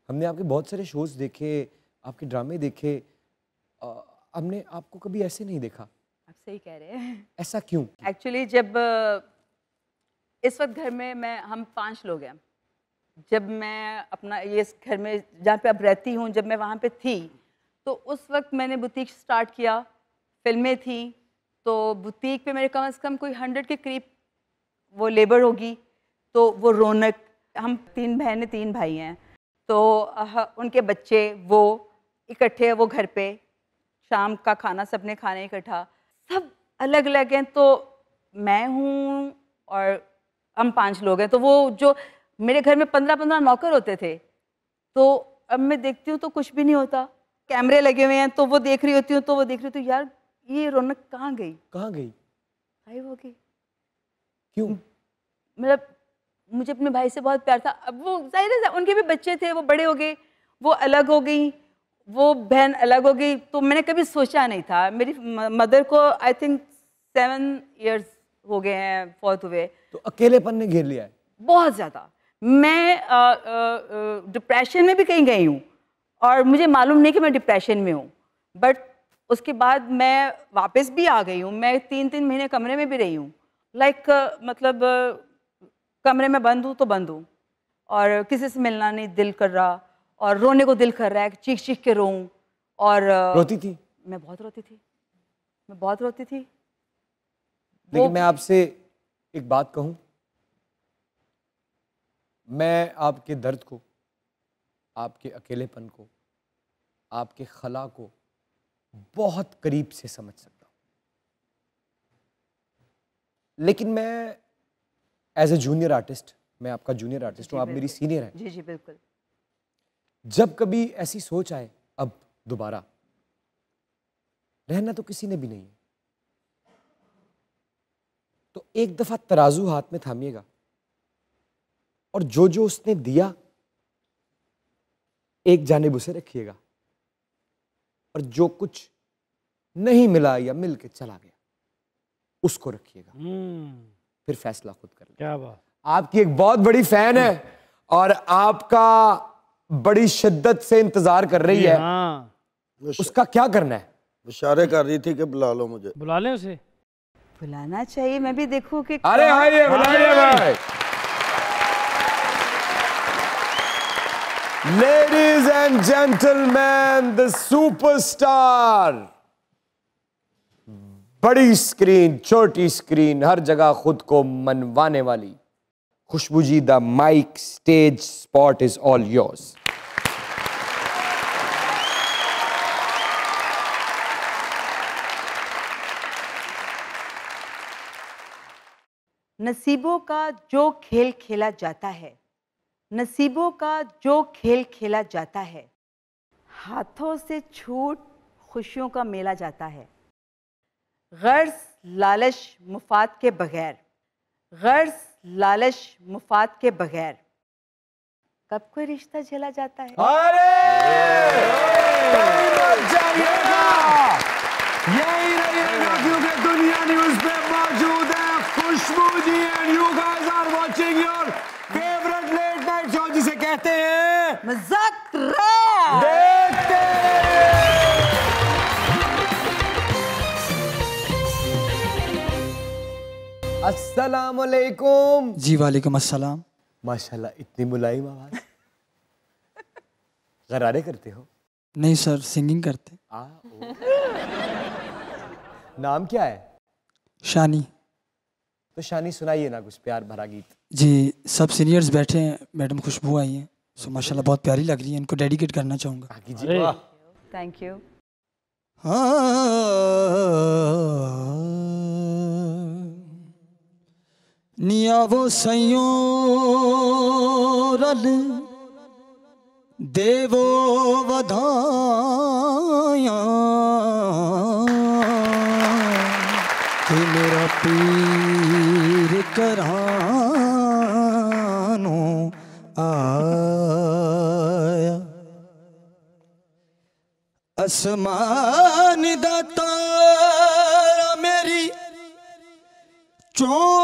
हमने आपके बहुत सारे शोज देखे, आपके ड्रामे देखे, हमने आपको कभी ऐसे नहीं देखा। आप सही कह रहे हैं। ऐसा क्यों? एक्चुअली जब इस वक्त घर में हम 5 लोग हैं, जब मैं अपना ये इस घर में जहाँ पे अब रहती हूँ, जब मैं वहाँ पे थी तो उस वक्त मैंने बुटीक स्टार्ट किया, फिल्में थी, तो बुटीक पे मेरे कम से कम कोई 100 के करीब वो लेबर होगी। तो वो रौनक, हम 3 बहनें 3 भाई हैं, तो उनके बच्चे वो इकट्ठे, वो घर पे शाम का खाना सबने खाना इकट्ठा, सब अलग अलग हैं। तो मैं हूँ और हम 5 लोग हैं। तो वो जो मेरे घर में 15-15 नौकर होते थे, तो अब मैं देखती हूँ तो कुछ भी नहीं होता। कैमरे लगे हुए हैं तो वो देख रही होती हूँ, तो वो देख रही होती हूँ, यार ये रौनक कहाँ गई? कहाँ गई? गायब हो गई। क्यों? मतलब मुझे अपने भाई से बहुत प्यार था। अब वो जाहिर है उनके भी बच्चे थे, वो बड़े हो गए, वो अलग हो गई, वो बहन अलग हो गई। तो मैंने कभी सोचा नहीं था। मेरी मदर को आई थिंक 7 इयर्स हो गए हैं फौत हुए। तो अकेलेपन ने घेर लिया है बहुत ज़्यादा। मैं डिप्रेशन में भी कहीं गई हूँ और मुझे मालूम नहीं कि मैं डिप्रेशन में हूँ, बट उसके बाद मैं वापस भी आ गई हूँ। मैं 3-3 महीने कमरे में भी रही हूँ। मतलब कमरे में बंद हूँ तो बंद हूँ, और किसी से मिलना नहीं दिल कर रहा, और रोने को दिल कर रहा है, चीख चीख के रोऊं। और रोती थी? मैं बहुत रोती थी, मैं बहुत रोती थी। लेकिन मैं आपसे एक बात कहूँ, मैं आपके दर्द को, आपके अकेलेपन को, आपके खला को बहुत करीब से समझ सकता हूँ। लेकिन मैं एज ए जूनियर आर्टिस्ट, मैं आपका जूनियर आर्टिस्ट हूँ, आप मेरी सीनियर हैं। जी जी बिल्कुल। जब कभी ऐसी सोच आए अब दोबारा रहना तो किसी ने भी नहीं है, तो एक दफा तराजू हाथ में थामिएगा और जो जो उसने दिया एक जानिब उसे रखिएगा, और जो कुछ नहीं मिला या मिल के चला गया उसको रखिएगा। फिर फैसला खुद कर लें। क्या बात। आपकी एक बहुत बड़ी फैन है और आपका बड़ी शिद्दत से इंतजार कर रही है। उसका क्या करना है? इशारे कर रही थी कि बुला लो मुझे। बुला लें उसे। बुलाना चाहिए, मैं भी देखूं कि अरे आइए बुलाइए भाई। Ladies and gentlemen, the superstar, बड़ी स्क्रीन छोटी स्क्रीन हर जगह खुद को मनवाने वाली Khushbu ji, the mic stage spot is all yours. नसीबों का जो खेल खेला जाता है, नसीबों का जो खेल खेला जाता है, हाथों से छूट खुशियों का मेला जाता है। गर्ज लालच मुफाद के बगैर, गर्ज लालच मुफाद के बगैर कब कोई रिश्ता झेला जाता है? यही रहिएगा क्योंकि दुनिया न्यूज़ पे मौजूद है Khushbu ji, and you guys are watching your favourite late night show जिसे कहते हैं मज़ाक़। देखते अस्सलाम वालेकुम। जी वालेकुम अस्सलाम। माशाल्लाह इतनी मुलायम आवाज। गरारे करते हो? नहीं सर, सिंगिंग करते। नाम क्या है? शानी। तो शानी सुनाइए ना कुछ प्यार भरा गीत। जी सब सीनियर्स बैठे हैं, मैडम खुशबू आई हैं, सो माशाल्लाह बहुत प्यारी लग रही है, इनको डेडिकेट करना चाहूँगा। Thank you. नियावो सयो रल देवो वधाया कि मेरा पीर करानो आया। आसमान दा तारा मेरी चोली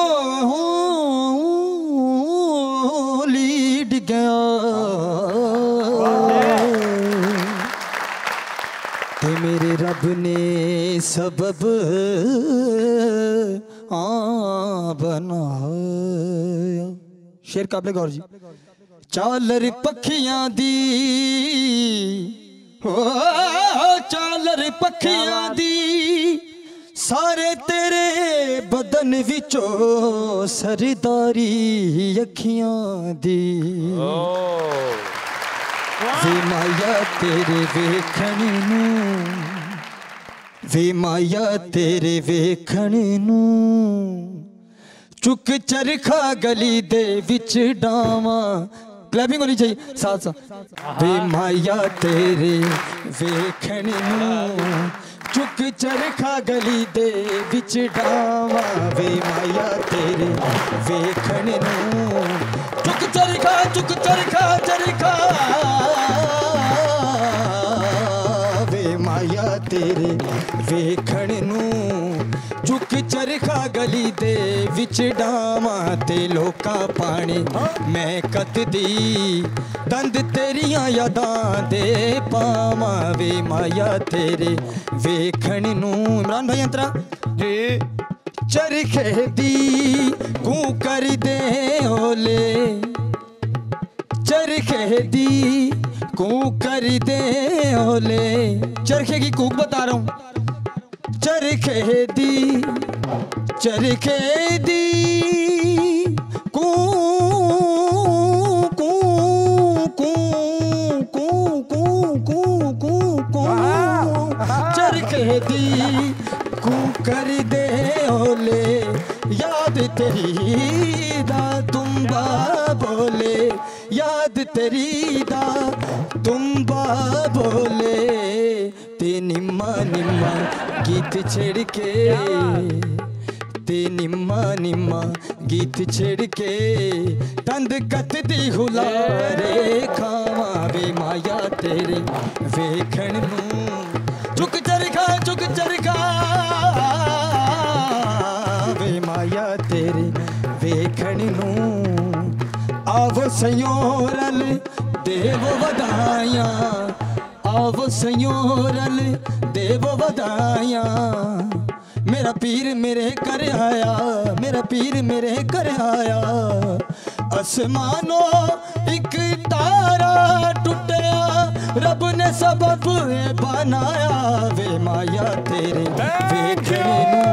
डिगया ते मेरे रब ने सबब बनाया। शेर काबले गौर जी। चालर पखियां दी हो चालर पखियां दी सारे तेरे बदन विचों सरदारी अखियां दी वे माया तेरे वेखण नूं वे माया तेरे वेखण नूं चुक चरखा गली दे विच डावा। क्लैपिंग होनी चाहिए साथ साथ। वे माया तेरे वेखण नूं चुक चरखा गली दे विच डावा। वे माया तेरे वेखण नूं चुक चरखा चरखा वे माया तेरे वेखण नूं चुक चरखा गली दे विच डावा ते लोका पाने मैं कतदी दंद तेरियां यादां दे पावा। वे माया तेरे वेखण नूं। इमरान भाई अंतरा जी। चरखे दी कू कर दे ओले चरखे दी कू कर दे ओले। चरखे की कूक बता रहा हूं। चरखे दी कू कू कू कू कू कू कू कू चरखे दी कू कर दे ओले याद तेरी दा तुम्बा बोले याद तेरी दा तुम्बा बोले ते निम्मा निम्मा गीत छेड़ के ते निम्मा निम्मा गीत छेड़ के तंद कत दी हुलारे खावा। वे माया तेरे वेखण नूं चुक चरखा वे माया तेरे वेखण नूं आवो संयोरल देव वधाया आवो संयोरल देव वधाया। मेरा पीर मेरे कर आया मेरा पीर मेरे कर आया। आसमानों एक तारा टूटया रब ने सबब बनाया। वे माया तेरे वेखण नूं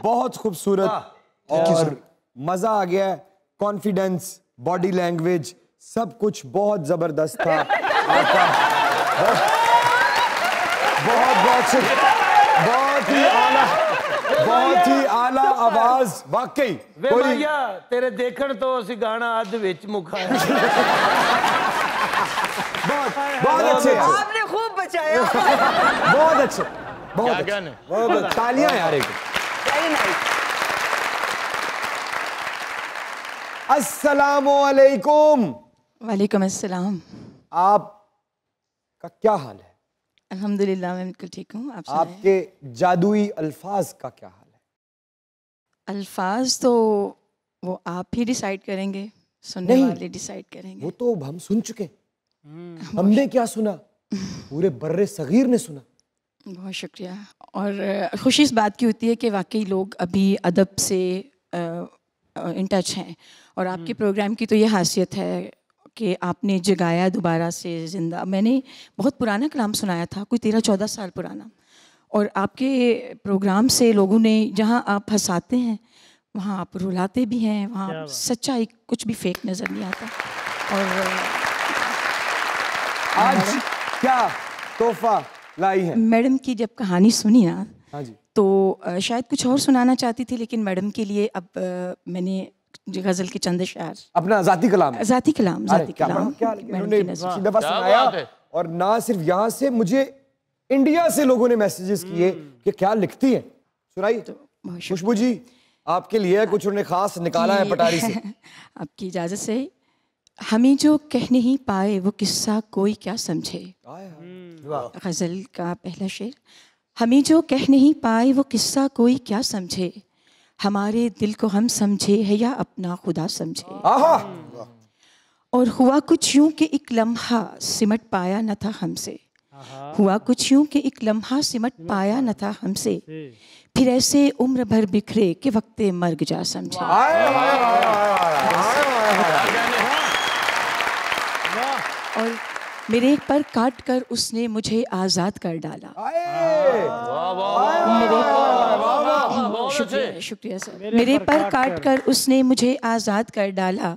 बहुत खूबसूरत और मजा आ गया। कॉन्फिडेंस बॉडी लैंग्वेज सब कुछ बहुत जबरदस्त था आपका। बहुत ही आला आवाज वाकई। वे भैया तेरे देखण तो असी गाना अध विच मुकाया। बहुत अच्छे आपने खूब बचाया। बहुत अच्छे बहुत तालियां यार एक। अस्सलामुअलैकुम। वालेकुम अस्सलाम। आपका क्या हाल है? अल्हम्दुलिल्लाह मैं बिल्कुल ठीक हूँ। आप आपके जादुई अल्फाज का क्या हाल है? अल्फाज तो वो आप ही डिसाइड करेंगे, सुनने वाले डिसाइड करेंगे। वो तो हम सुन चुके। हमने क्या सुना? पूरे बर्रे सगीर ने सुना। बहुत शुक्रिया। और खुशी इस बात की होती है कि वाकई लोग अभी अदब से इन टच हैं। और आपके प्रोग्राम की तो ये खासियत है कि आपने जगाया दोबारा से ज़िंदा। मैंने बहुत पुराना कलाम सुनाया था, कोई 13-14 साल पुराना, और आपके प्रोग्राम से लोगों ने, जहाँ आप हंसाते हैं वहाँ आप रुलाते भी हैं, वहाँ सच्चाई कुछ भी फेक नज़र नहीं आता। और आज क्या तोहफा लाई है? मैडम की जब कहानी सुनी ना, हाँ जी, तो शायद कुछ और सुनाना चाहती थी, लेकिन मैडम के लिए अब मैंने गज़ल के चंद अशआर, अपना ज़ाती कलाम, ज़ाती कलाम, ज़ाती कलाम उन्होंने दफ़ा सुनाया। और ना सिर्फ यहाँ से, मुझे इंडिया से लोगों ने मैसेजेस किए कि क्या लिखती हैं। सुनाइए खुशबू जी, आपके लिए कुछ उन्होंने खास निकाला है पटारी से। आपकी इजाज़त से। हमें जो कह नहीं पाए वो किस्सा कोई क्या समझे। गज़ल का पहला शेर। हमें जो कह नहीं पाए वो किस्सा कोई क्या समझे, हमारे दिल को हम समझे है या अपना खुदा समझे। और हुआ कुछ यूं कि एक लम्हा सिमट पाया न था हमसे, हुआ कुछ यूं कि एक लम्हा सिमट पाया न था हमसे, फिर ऐसे उम्र भर बिखरे कि वक्ते मर्ग जा समझे। और मेरे पर काट कर उसने मुझे आज़ाद कर डाला। शुक्रिया सर। मेरे पर काट कर उसने मुझे आज़ाद कर डाला,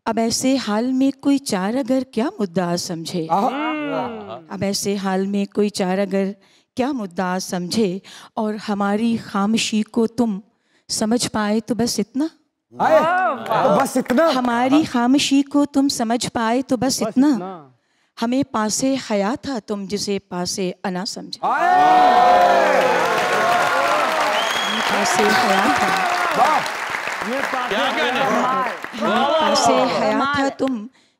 अब ऐसे हाल में कोई चार अगर क्या मुद्दा समझे, अब ऐसे हाल में कोई चार अगर क्या मुद्दा समझे, और हमारी खामोशी को तुम समझ पाए तो बस इतना, तो बस इतना, हमारी खामोशी को तुम समझ पाए तो बस इतना, हमें पासे हया था तुम जिसे पासे अना समझे। पासे हया था, पासे हया था तुम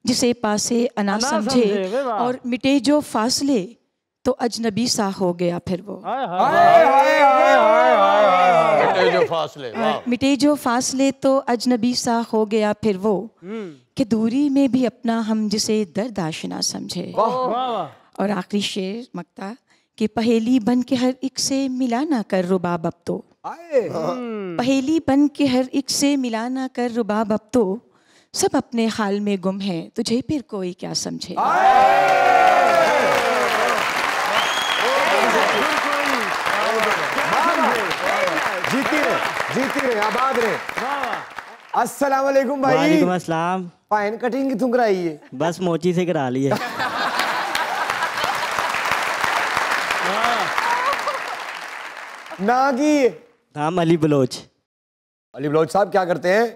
जिसे पासे अना समझे, और मिटे जो फासले तो अजनबी सा हो गया फिर वो। मिटे जो फासले तो अजनबी सा हो गया फिर वो, कि दूरी में भी अपना हम जिसे दर्द आशना समझे। और आखिरी शेर मक्ता कि पहेली बन के हर एक से मिला ना कर रुबाब अब तो, पहेली बन के हर एक से मिला ना कर रुबाब अब तो, सब अपने हाल में गुम है तुझे फिर कोई क्या समझे। जीती रहे, आबाद रहे। अस्सलाम वालेकुम भाई। वालेकुम अस्सलाम। फाइन कटिंग किथों कराई है? बस मोची से करा ली है। ना की नाम अली बलोच। अली बलोच साहब क्या करते हैं?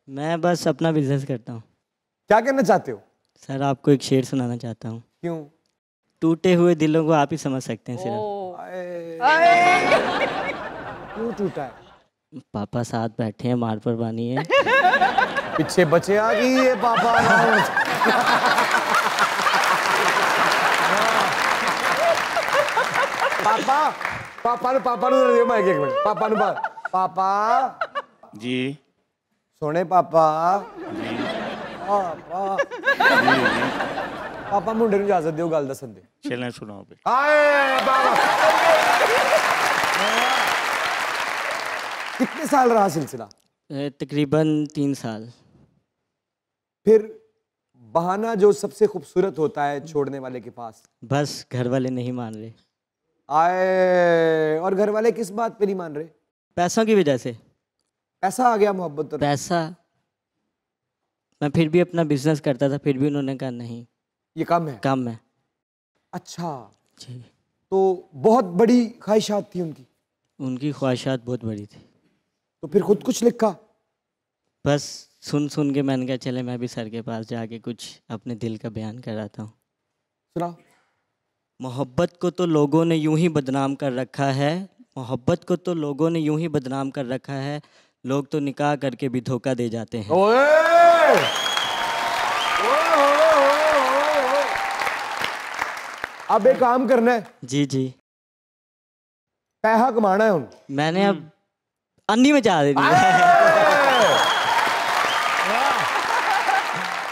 मैं बस अपना बिजनेस करता हूँ। क्या करना चाहते हो? सर आपको एक शेर सुनाना चाहता हूँ। क्यों? टूटे हुए दिलों को आप ही समझ सकते हैं सिर्फ। क्यों टूटा है? पापा साथ बैठे हैं, मार पर बानी है। पीछे बचे आ गई है पापा। पापा नु दे माइक एक मिनट। पापा जी सोने पापा जी पापा पापा मुंडे नु इजाजत दियो गल दसन दे। चलना सुनाओ बे। कितने साल रहा सिलसिला? तकरीबन 3 साल। फिर बहाना जो सबसे खूबसूरत होता है छोड़ने वाले के पास? बस घर वाले नहीं मान रहे। और घर वाले किस बात पे नहीं मान रहे? पैसों की वजह से। पैसा आ गया मोहब्बत? पैसा। मैं फिर भी अपना बिजनेस करता था, फिर भी उन्होंने कहा नहीं ये कम है। कम है। अच्छा जी। तो बहुत बड़ी ख्वाहिशात थी उनकी? उनकी ख्वाहिशात बहुत बड़ी थी। तो फिर खुद कुछ लिखा? बस सुन सुन के मैंने कहा चले मैं भी सर के पास जाके कुछ अपने दिल का बयान कराता हूँ। सुनाओ। मोहब्बत को तो लोगों ने यूं ही बदनाम कर रखा है, मोहब्बत को तो लोगों ने यूं ही बदनाम कर रखा है, लोग तो निकाह करके भी धोखा दे जाते हैं। अब एक काम करना है। जी जी। पैसा कमाना है। मैंने अब अन्नी में जा देनी है।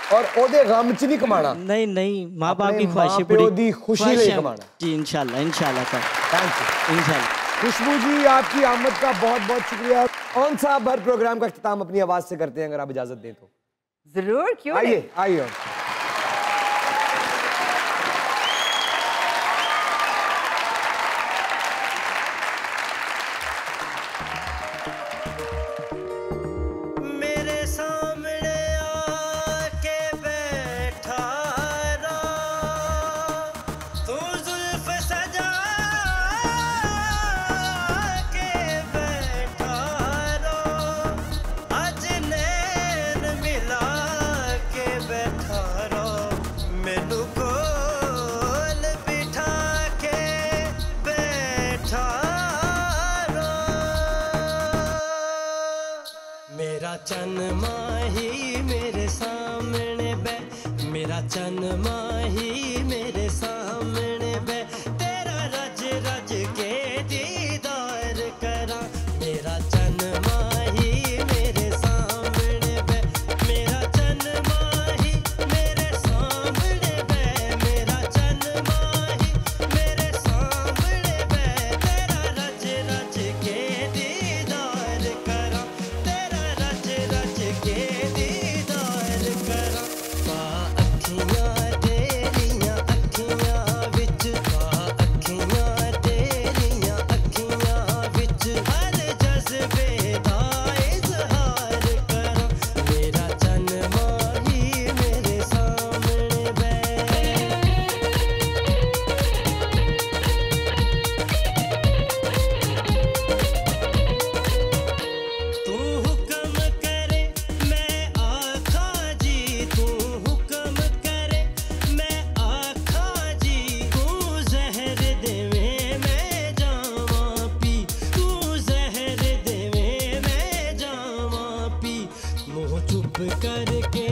और ओदे गम च नहीं कमाना। नहीं नहीं, माँ बाप की ख्वाहिशें पूरी, खुशी ले कमाना। जी इंशाल्लाह इंशाल्लाह सर। Thank you. इंशाल्लाह। खुशबू जी आपकी आमद का बहुत बहुत शुक्रिया। कौन सा हर प्रोग्राम का इख्तिताम अपनी आवाज से करते हैं, अगर आप इजाजत दें तो? जरूर, क्यों नहीं? आइए आइए। चन माही मेरे सामने बे, मेरा चन माही मेरे सामने बे, तेरा रज रज के दीदार करा, मेरा चन माही मेरे सामने बे, मेरा चन माही मेरे सामने बे, मेरा चन माही मेरे सामने बे, तेरा रज रज के दीदार करा, तेरा रज रज के दीदार करा। पा अखियां तेरियां अखियां विच, पा अखियां तेरियां अखियां विच, हर जज्बे दा इजहार करा, मेरा चन माही मेरे सामने बे। तू हुक्म करे मैं आखा जी, तू हुक्म करे मैं आखा जी, तू जहर देवे मैं जावा पी, तू जहर देवे मैं जावा पी, मुँह चुप करके